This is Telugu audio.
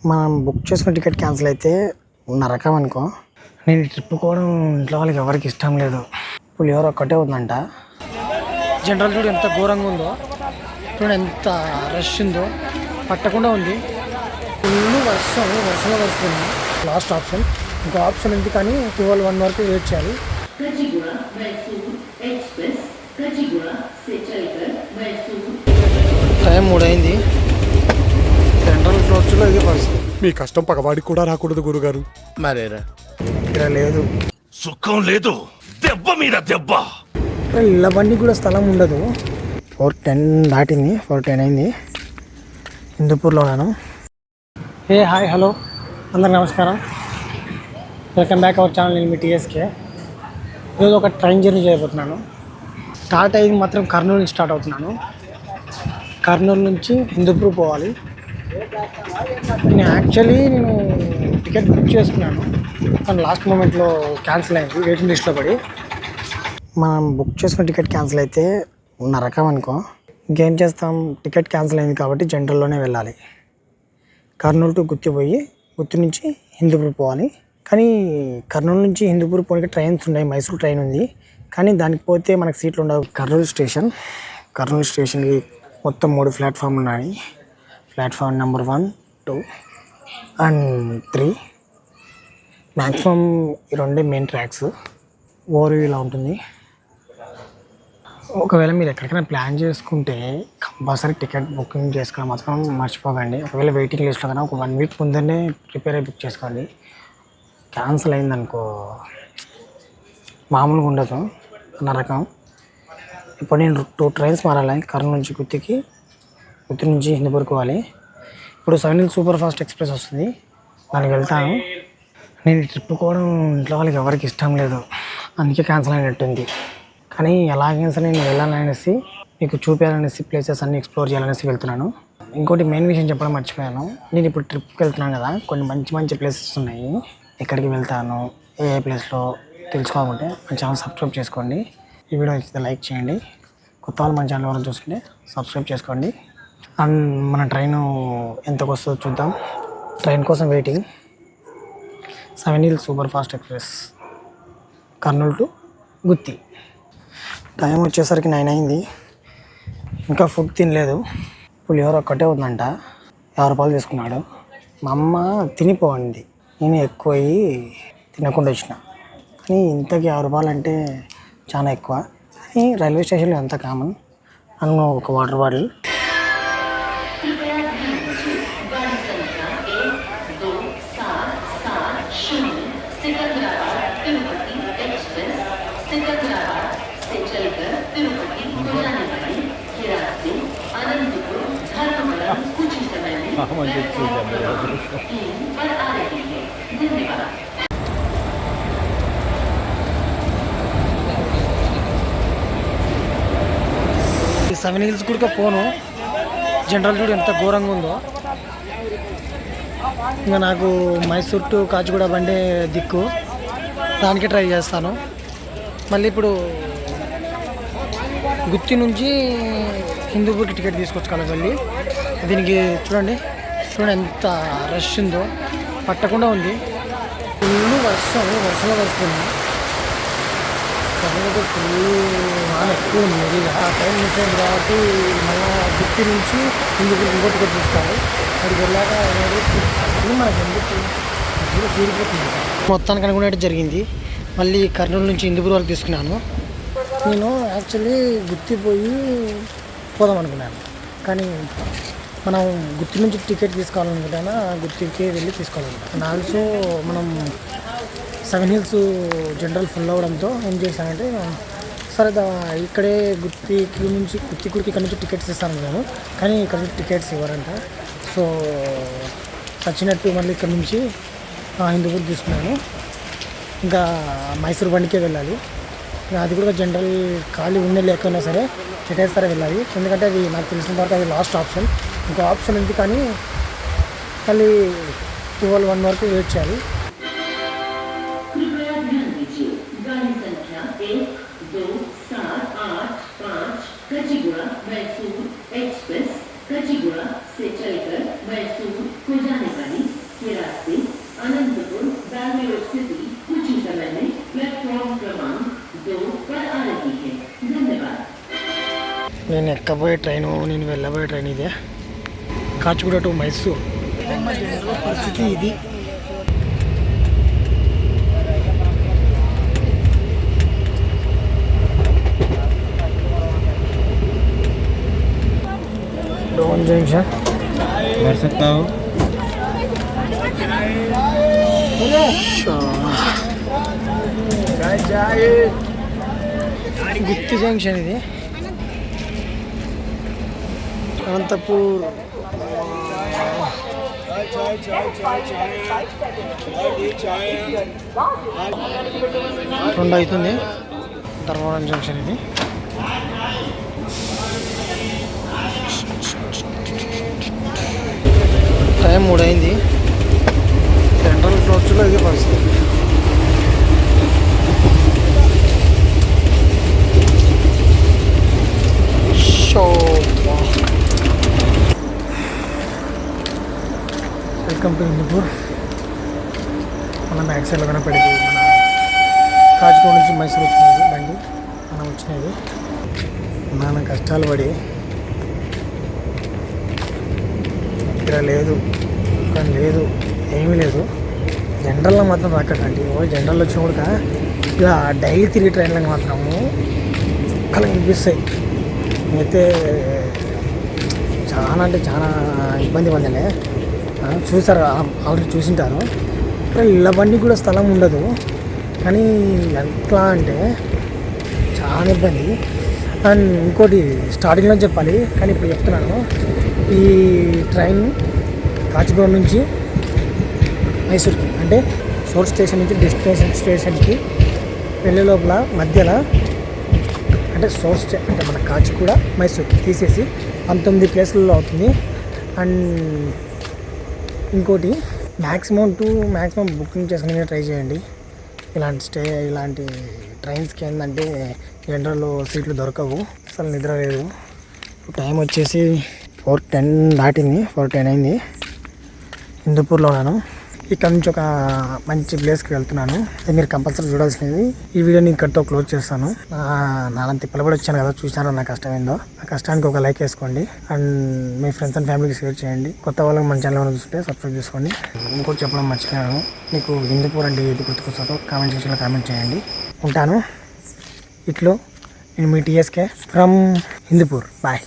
మనం బుక్ చేసిన టికెట్ క్యాన్సిల్ అయితే నరకం అనుకో. నేను ఈ ట్రిప్ కూడా ఇంట్లో వాళ్ళకి ఎవరికి ఇష్టం లేదు. పులిహోర ఒక్కటే ఉందంట. జనరల్ చూడు ఎంత ఘోరంగా ఉందో, చూడు ఎంత రష్ ఉందో, పట్టకుండా ఉంది. ఫుల్ వర్షంలో వస్తుంది. లాస్ట్ ఆప్షన్, ఇంకో ఆప్షన్ ఉంది కానీ 12-1 వరకు వెయిట్ చేయాలి. టైం 3 అయింది. జనరల్ కోచ్లో ఇది పరిస్థితి. మీ కష్టం పగవాడికి కూడా రాకూడదు గురుగారు. మరేరా ఇక్కడ లేదు, సుఖం లేదు, దెబ్బ మీద దెబ్బ. ఇళ్ళ బండి కూడా స్థలం ఉండదు. 4:10 దాటింది, 4:10 అయింది. హిందూపూర్లో ఉన్నాను. హాయ్ హలో అందరికి నమస్కారం, వెల్కమ్ బ్యాక్ అవర్ ఛానల్. నేను మీ టీఎస్కే. ఈరోజు ఒక ట్రైన్ జర్నీ చేయబోతున్నాను. స్టార్ట్ అయ్యింది మాత్రం కర్నూలు నుంచి స్టార్ట్ అవుతున్నాను. కర్నూలు నుంచి హిందూపూర్ పోవాలి. నేను టికెట్ బుక్ చేసుకున్నాను కానీ లాస్ట్ మూమెంట్లో క్యాన్సిల్ అయింది. వెయిటింగ్ లిస్ట్లో పడి మనం బుక్ చేసిన టికెట్ క్యాన్సిల్ అయితే నరకం అనుకో. ఇంకేం చేస్తాం, టికెట్ క్యాన్సిల్ అయింది కాబట్టి జనరల్లోనే వెళ్ళాలి. కర్నూలు టు గుత్తి పోయి గుత్తి నుంచి హిందూపూర్ పోవాలి. కానీ కర్నూలు నుంచి హిందూపూర్ పోయి ట్రైన్స్ ఉన్నాయి. మైసూర్ ట్రైన్ ఉంది కానీ దానికి పోతే మనకు సీట్లు ఉండవు. కర్నూలు స్టేషన్కి మొత్తం 3 ప్లాట్ఫామ్లు ఉన్నాయి. Platform number 1, 2 and 3. మ్యాక్సిమం ఈ 2 మెయిన్ ట్రాక్స్. ఓవర్ ఇలా ఉంటుంది. ఒకవేళ మీరు ఎక్కడికైనా ప్లాన్ చేసుకుంటే కంపల్సరీ టికెట్ బుకింగ్ చేసుకోవడం మాత్రం మర్చిపోకండి. ఒకవేళ వెయిటింగ్ లిస్ట్లో కన్నా ఒక 1 వీక్ ముందరనే ప్రిపేర్ అయ్యి బుక్ చేసుకోండి. క్యాన్సిల్ అయిందనుకో మామూలుగా ఉండదు, నరకం. ఇప్పుడు నేను 2 ట్రైన్స్ మారాలి. కర్నూలు నుంచి గుత్తి నుంచి హిందూపూర్ పోవాలి. ఇప్పుడు 7 Hills సూపర్ ఫాస్ట్ ఎక్స్ప్రెస్ వస్తుంది, దానికి వెళ్తాను. నేను ఈ ట్రిప్ కూడా ఇంట్లో వాళ్ళకి ఎవరికి ఇష్టం లేదు, అందుకే క్యాన్సిల్ అయినట్టుంది. కానీ ఎలాగైనా సరే నేను వెళ్ళాలనేసి, మీకు చూపించాలనేసి, ప్లేసెస్ అన్నీ ఎక్స్ప్లోర్ చేయాలనేసి వెళ్తున్నాను. ఇంకోటి మెయిన్ విషయం చెప్పడం మర్చిపోయాను. నేను ఇప్పుడు ట్రిప్కి వెళ్తున్నాను కదా, కొన్ని మంచి ప్లేసెస్ ఉన్నాయి. ఎక్కడికి వెళ్తాను, ఏ ప్లేస్లో తెలుసుకోవాలంటే మన ఛానల్ సబ్స్క్రైబ్ చేసుకోండి. ఈ వీడియో నచ్చితే లైక్ చేయండి. కొత్త వాళ్ళు మన ఛానల్ ఎవరైనా చూస్తుంటే సబ్స్క్రైబ్ చేసుకోండి. అండ్ మన ట్రైను ఎంతకు వస్తుందో చూద్దాం. ట్రైన్ కోసం waiting. 7 Hills super fast express Kurnool to Gooty. Time వచ్చేసరికి 9 అయింది. ఇంకా ఫుడ్ తినలేదు. పులిహోర ఒక్కటే ఉందంట, 50 రూపాయలు తీసుకున్నాడు. మా అమ్మ తినిపోయింది, నేను ఎక్కువ తినకుండా వచ్చిన. కానీ ఇంతకీ 50 రూపాయలు అంటే చాలా ఎక్కువ. కానీ రైల్వే స్టేషన్లో ఎంత కామన్. అన్న ఒక వాటర్ బాటిల్. ఈ 7 Hills కూడా పోను. జనరల్ చూడు ఎంత ఘోరంగా ఉందో. ఇంకా నాకు మైసూర్ టు కాచిగూడ బండే దిక్కు, దానికి ట్రై చేస్తాను. మళ్ళీ ఇప్పుడు గుత్తి నుంచి హిందూపూర్కి టికెట్ తీసుకొచ్చుకోవాలి వెళ్ళి. దీనికి చూడండి ఎంత రష్ ఉందో, పట్టకుండా ఉంది. ఫుల్ వర్షంలో వస్తుంది. కర్నూలు ఫుల్ వాన ఎక్కువ ఉంది. ఆ టైం మిస్ అయింది కాబట్టి మళ్ళీ గుత్తి నుంచి హిందూపూర్ ఇంకో టికెట్ తీసుకోవాలి. అక్కడికి వెళ్ళాక మనకి ఎందుకు తీరిపోతుంది. మొత్తానికి అనుకునేట్టు జరిగింది. మళ్ళీ కర్నూలు నుంచి హిందూపూర్ వరకు తీసుకున్నాను. నేను యాక్చువల్లీ గుత్తి పోయి పోదాం అనుకున్నాను, కానీ మనం గుత్తి నుంచి టికెట్ తీసుకోవాలనుకుంటాను, గుత్తికి వెళ్ళి తీసుకోవాలనుకుంటాను. ఆల్సో మనం 7 Hills జనరల్ ఫుల్ అవ్వడంతో ఏం చేశానంటే, సరే ఇక్కడే గుత్తికి ఇక్కడ నుంచి టికెట్స్ ఇస్తాను నేను, కానీ ఇక్కడ నుంచి టికెట్స్ ఇవ్వరంట. సో వచ్చినట్టు మళ్ళీ ఇక్కడ నుంచి హిందూపూర్ తీసుకున్నాను. ఇంకా మైసూర్ బండికే వెళ్ళాలి. అది కూడా జనరల్ ఖాళీ ఉండే లేకపోయినా సరే చెటేస్తారే వెళ్ళాలి. ఎందుకంటే అది నాకు తెలిసిన తర్వాత అది లాస్ట్ ఆప్షన్. ఇంకో ఆప్షన్ ఉంది కానీ మళ్ళీ 12-1 వరకు వెయిట్ చేయాలి. कचिगुड़ा से चलकर मैसूर को जाने वाली నేను ఎక్కబోయే ట్రైను, నేను వెళ్ళబోయే ట్రైన్ ఇదే. కాచిగూడ టు మైసూర్. పరిస్థితి ఇది. డోన్ జంక్షన్ कर सकता हो। గుత్తి జంక్షన్ ఇది. అనంతపూర్ రెండు అవుతుంది. ధర్మవరం జంక్షన్ ఇది. టైం 3 అయింది. సెంట్రల్ కోచ్లో ఇది పరిస్థితి. Welcome to Hindupur. మన బ్యాక్ సైడ్లో కనపడేది మన కాచిగూడ నుంచి మైసూర్ వచ్చినది బండి. మనం వచ్చినది నాన్న కష్టాలు పడి ఇక్కడ లేదు, కానీ లేదు, ఏమీ లేదు. జనరల్లో మాత్రం రాకండి. జనరల్ వచ్చిన కూడా ఇక డైలీ తిరిగి ట్రైన్లకు మాత్రము చుక్కలు కనిపిస్తాయి. అయితే చాలా అంటే చాలా ఇబ్బంది పడిందిలే. చూసారు, ఆల్రెడీ చూసింటారు. ఇళ్ళ బండి కూడా స్థలం ఉండదు. కానీ ఎట్లా అంటే చాలా ఇబ్బంది. అండ్ ఇంకోటి స్టార్టింగ్లో చెప్పాలి, కానీ ఇప్పుడు చెప్తున్నాను. ఈ ట్రైన్ కాచిగూడ నుంచి మైసూర్కి, అంటే సోర్స్ స్టేషన్ నుంచి డెస్టినేషన్ స్టేషన్కి వెళ్ళే లోపల మధ్యలో, అంటే సోర్స్ అంటే మన కాచిగూడ మైసూర్కి తీసేసి 19 ప్లేసులలో అవుతుంది. అండ్ ఇంకోటి మ్యాక్సిమం బుకింగ్ చేసుకుని ట్రై చేయండి. ఇలాంటి ట్రైన్స్కి ఏంటంటే జనరల్లో సీట్లు దొరకవు. అసలు నిద్ర లేదు. టైం వచ్చేసి 4:10 దాటింది. 4:10 అయింది. హిందూపూర్లో ఉన్నాను. ఇక్కడ నుంచి ఒక మంచి ప్లేస్కి వెళ్తున్నాను. అది మీరు కంపల్సరీ చూడాల్సినది. ఈ వీడియోని ఇక్కడితో క్లోజ్ చేస్తాను. నాన్న తిప్పలబడి వచ్చాను కదా, చూసినారా నా కష్టం ఏందో. ఆ కష్టానికి ఒక లైక్ వేసుకోండి. అండ్ మీ ఫ్రెండ్స్ అండ్ ఫ్యామిలీకి షేర్ చేయండి. కొత్త వాళ్ళకి మన ఛానల్ ఏమైనా చూస్తుంటే సబ్స్క్రైబ్ చేసుకోండి. ఇంకోటి చెప్పడం మర్చిపోయాను. మీకు హిందూపూర్ అంటే ఏది గుర్తుకొస్తుందో కామెంట్ సెక్షన్లో కామెంట్ చేయండి. ఉంటాను. ఇట్లో నేను మీ TSK ఫ్రమ్ హిందూపూర్. బాయ్.